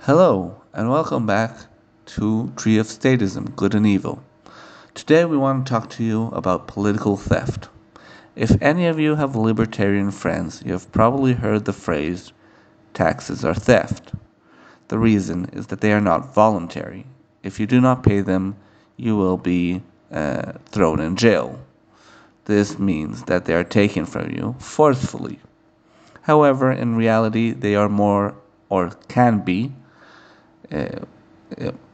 Hello, and welcome back to Tree of Statism Good and Evil. Today we want to talk to you about political theft. If any of you have libertarian friends, you have probably heard the phrase, taxes are theft. The reason is that they are not voluntary. If you do not pay them, you will be thrown in jail. This means that they are taken from you forcefully. However, in reality, they are more, or can be, uh,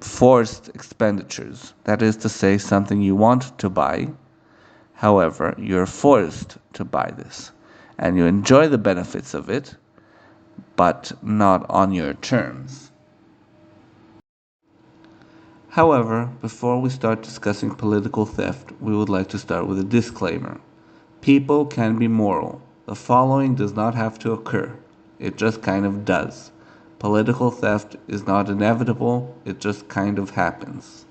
forced expenditures. That is to say, something you want to buy, however, you're forced to buy this. And you enjoy the benefits of it, but not on your terms. However, before we start discussing political theft, we would like to start with a disclaimer. People can be moral. The following does not have to occur, it just kind of does. Political theft is not inevitable, it just kind of happens.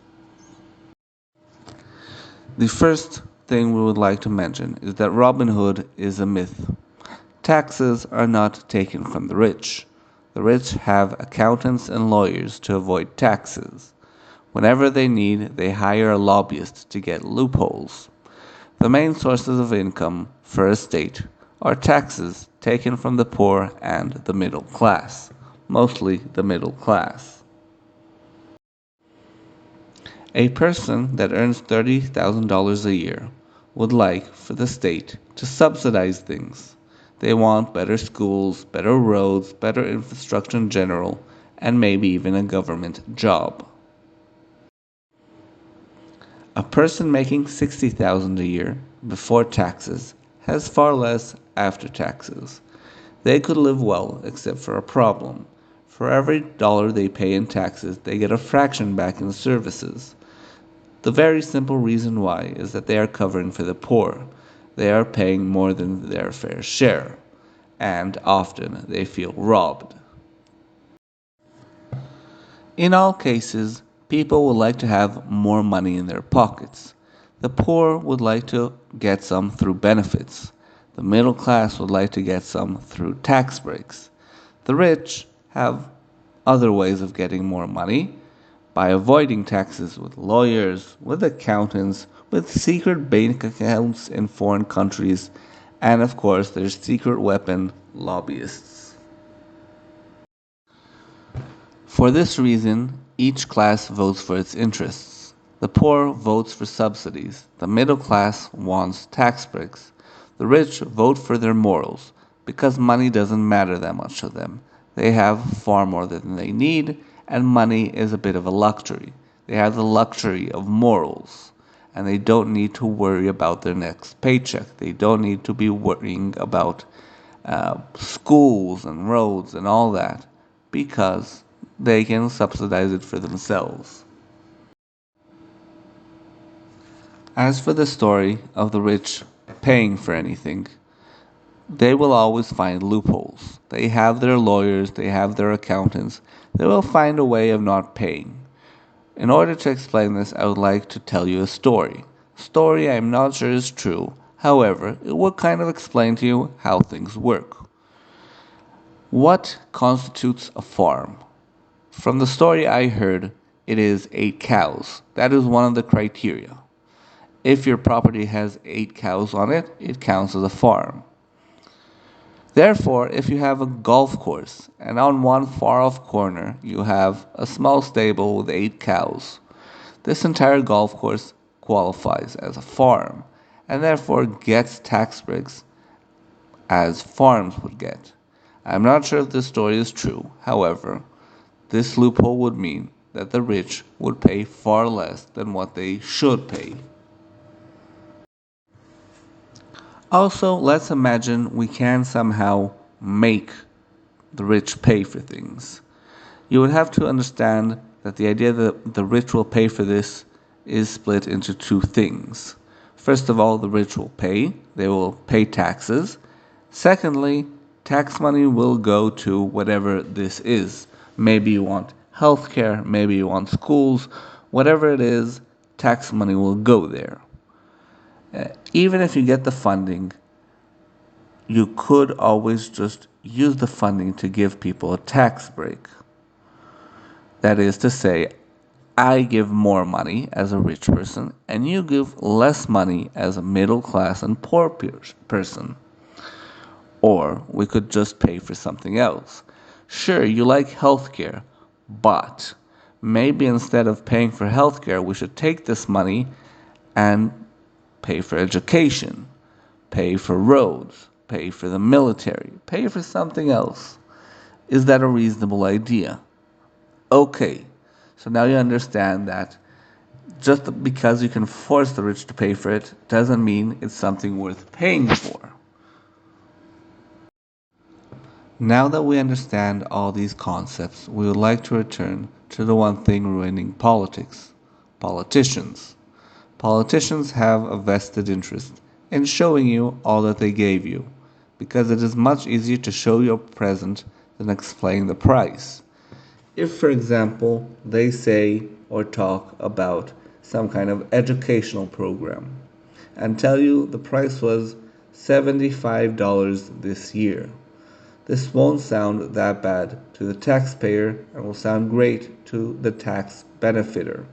The first thing we would like to mention is that Robin Hood is a myth. Taxes are not taken from the rich. The rich have accountants and lawyers to avoid taxes. Whenever they need, they hire a lobbyist to get loopholes. The main sources of income for a state are taxes taken from the poor and the middle class, mostly the middle class. A person that earns $30,000 a year would like for the state to subsidize things. They want better schools, better roads, better infrastructure in general, and maybe even a government job. A person making $60,000 a year before taxes has far less after taxes. They could live well except for a problem. For every dollar they pay in taxes, they get a fraction back in services. The very simple reason why is that they are covering for the poor. They are paying more than their fair share, and often they feel robbed. In all cases, people would like to have more money in their pockets. The poor would like to get some through benefits. The middle class would like to get some through tax breaks. The rich have other ways of getting more money by avoiding taxes with lawyers, with accountants, with secret bank accounts in foreign countries, and of course, their secret weapon, lobbyists. For this reason, each class votes for its interests. The poor votes for subsidies, the middle class wants tax breaks, the rich vote for their morals, because money doesn't matter that much to them. They have far more than they need, and money is a bit of a luxury. They have the luxury of morals, and they don't need to worry about their next paycheck. They don't need to be worrying about schools and roads and all that, because they can subsidize it for themselves. As for the story of the rich paying for anything, they will always find loopholes. They have their lawyers, they have their accountants, they will find a way of not paying. In order to explain this, I would like to tell you a story. A story I am not sure is true, however, it will kind of explain to you how things work. What constitutes a farm? From the story I heard, it is 8 cows. That is one of the criteria. If your property has 8 cows on it, it counts as a farm. Therefore, if you have a golf course and on one far off corner you have a small stable with 8 cows, this entire golf course qualifies as a farm and therefore gets tax breaks as farms would get. I'm not sure if this story is true, however, this loophole would mean that the rich would pay far less than what they should pay. Also, let's imagine we can somehow make the rich pay for things. You would have to understand that the idea that the rich will pay for this is split into two things. First of all, the rich will pay, they will pay taxes. Secondly, tax money will go to whatever this is. Maybe you want healthcare, maybe you want schools, whatever it is, tax money will go there. Even if you get the funding, you could always just use the funding to give people a tax break. That is to say, I give more money as a rich person, and you give less money as a middle class and poor person. Or we could just pay for something else. Sure, you like healthcare, but maybe instead of paying for healthcare, we should take this money and pay for education, pay for roads, pay for the military, pay for something else. Is that a reasonable idea? Okay, so now you understand that just because you can force the rich to pay for it doesn't mean it's something worth paying for. Now that we understand all these concepts, we would like to return to the one thing ruining politics: politicians. Politicians have a vested interest in showing you all that they gave you, because it is much easier to show your present than explain the price. If, for example, they say or talk about some kind of educational program and tell you the price was $75 this year, this won't sound that bad to the taxpayer and will sound great to the tax benefiter.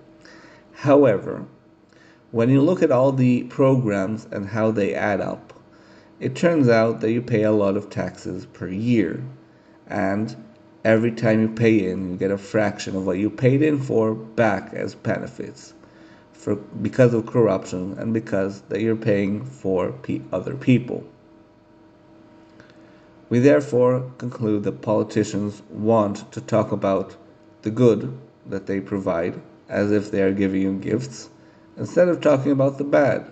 However, when you look at all the programs and how they add up, it turns out that you pay a lot of taxes per year, and every time you pay in, you get a fraction of what you paid in for back as benefits because of corruption and because that you're paying for other people. We therefore conclude that politicians want to talk about the good that they provide as if they are giving you gifts, instead of talking about the bad,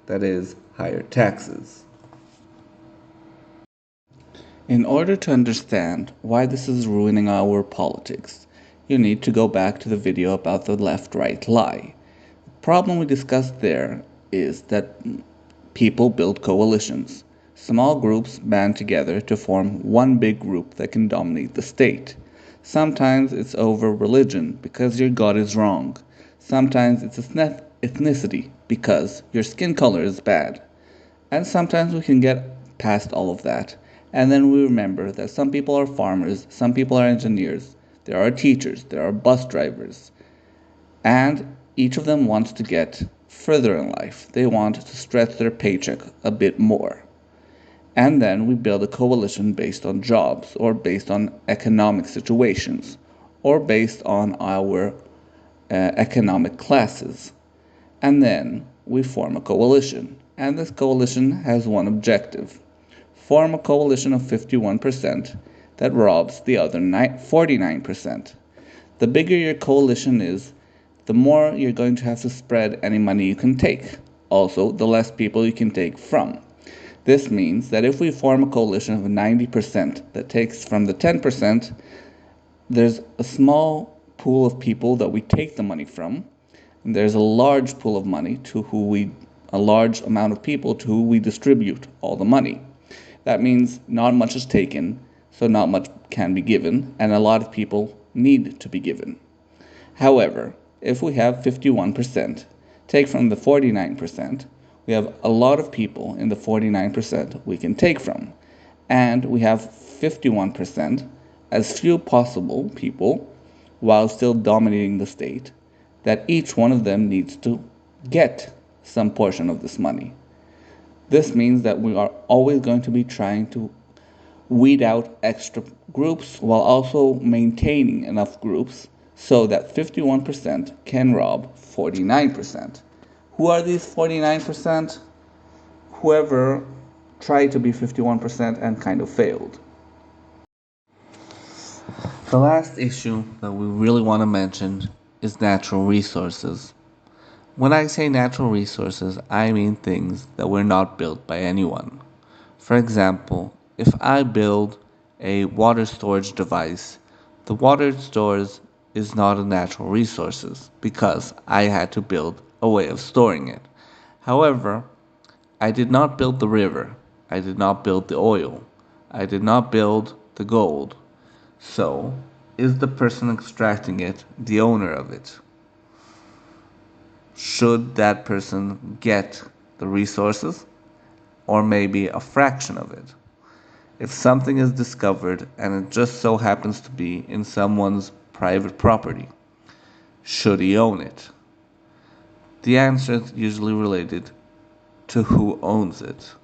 that is, higher taxes. In order to understand why this is ruining our politics, you need to go back to the video about the left-right lie. The problem we discussed there is that people build coalitions. Small groups band together to form one big group that can dominate the state. Sometimes it's over religion because your God is wrong. Sometimes it's ethnicity because your skin color is bad. And sometimes we can get past all of that. And then we remember that some people are farmers, some people are engineers, there are teachers, there are bus drivers. And each of them wants to get further in life. They want to stretch their paycheck a bit more. And then we build a coalition based on jobs, or based on economic situations, or based on our economic classes. And then we form a coalition. And this coalition has one objective: form a coalition of 51% that robs the other 49%. The bigger your coalition is, the more you're going to have to spread any money you can take. Also, the less people you can take from. This means that if we form a coalition of 90% that takes from the 10%, there's a small pool of people that we take the money from, and there's a large pool of money a large amount of people to who we distribute all the money. That means not much is taken, so not much can be given, and a lot of people need to be given. However, if we have 51%, take from the 49%, we have a lot of people in the 49% we can take from, and we have 51%, as few possible people, while still dominating the state, that each one of them needs to get some portion of this money. This means that we are always going to be trying to weed out extra groups while also maintaining enough groups so that 51% can rob 49%. Who are these 49%? Whoever tried to be 51% and kind of failed. The last issue that we really want to mention is natural resources. When I say natural resources, I mean things that were not built by anyone. For example, if I build a water storage device, the water stores is not a natural resources because I had to build a way of storing it. However, I did not build the river, I did not build the oil, I did not build the gold. So, is the person extracting it the owner of it? Should that person get the resources, or maybe a fraction of it? If something is discovered and it just so happens to be in someone's private property. Should he own it? The answer is usually related to who owns it.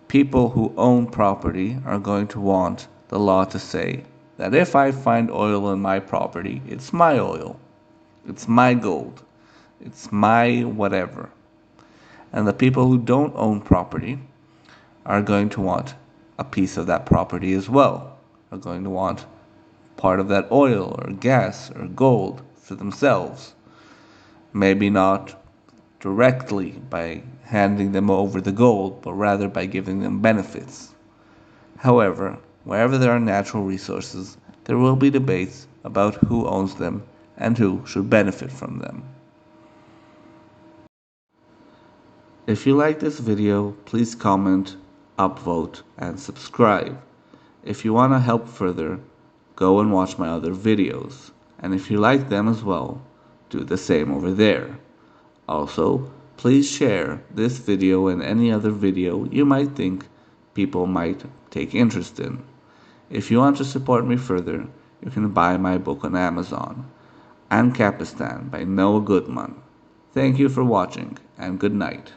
People who own property are going to want the law to say that if I find oil in my property, it's my oil, it's my gold, it's my whatever. And the people who don't own property are going to want a piece of that property as well, are going to want part of that oil or gas or gold for themselves. Maybe not directly by handing them over the gold, but rather by giving them benefits. However, wherever there are natural resources, there will be debates about who owns them and who should benefit from them. If you like this video, please comment, upvote, and subscribe. If you want to help further, go and watch my other videos. And if you like them as well, do the same over there. Also, please share this video and any other video you might think people might take interest in. If you want to support me further, you can buy my book on Amazon, Ancapistan by Noah Goodman. Thank you for watching, and good night.